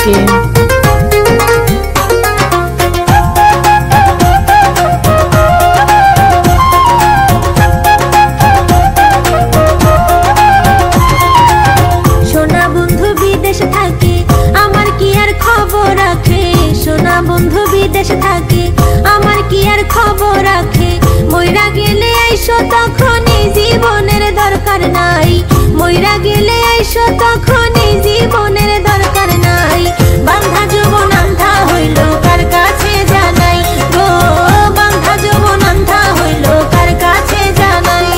ওকে। সোনা বন্ধু বিদেশ থাকে আমার কি আর খবর রাখে, সোনা বন্ধু বিদেশ থাকে আমার কি আর খবর রাখে। মইরা গেলে আইসো তখনই জীবনের দরকার নাই, মইরা গেলে আইসো তখনই জীবনের দরকার নাই। বান্ধা যৌবন আন্ধা হইল কার কাছে জানাই গো, বান্ধা যৌবন আন্ধা হইল কার কাছে জানাই।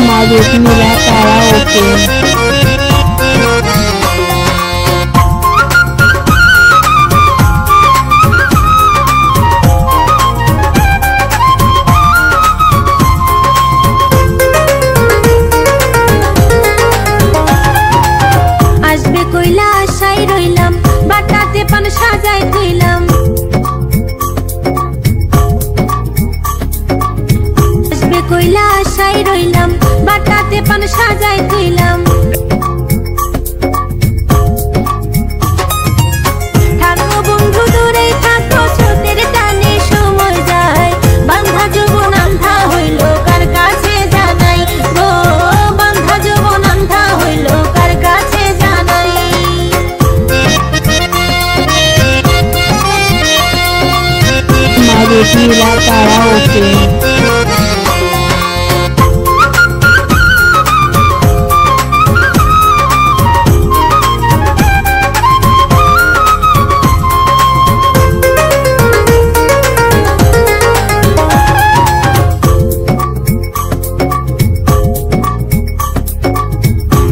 মারুফ নীলা কারাওকে। আসবে কইলা আশায় রইলাম, বাটাতে পান সাজায় কইলাম। আসবে কইলা আশায় রইলাম, বাটাতে পান সাজায় কইলাম। থাকো বন্ধু দূরে থাকো স্রোতের টানে সময় যায়, বান্ধা যৌবন আন্ধা হইল কার কাছে জানাই গো, বান্ধা যৌবন আন্ধা হইল কার কাছে জানাই। মারুফ নীলা কারাওকে।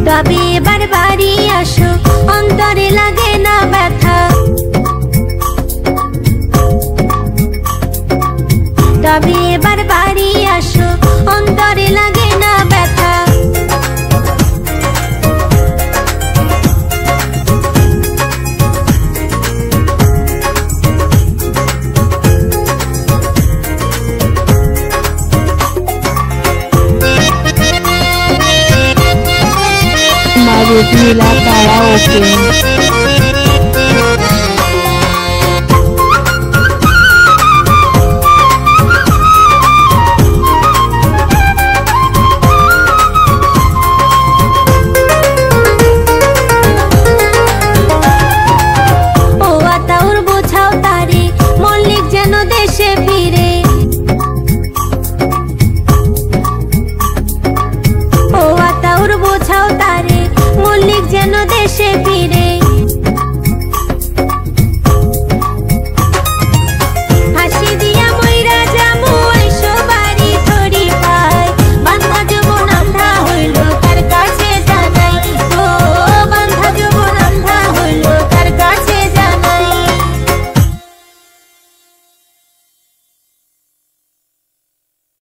তবে এবার বাড়ি আসো অন্তরে লাগে না ব্যথা, তবে এবার বাড়ি আসো অন্তরে লাগে না ব্যথা। মারুফ নীলা কারাওকে।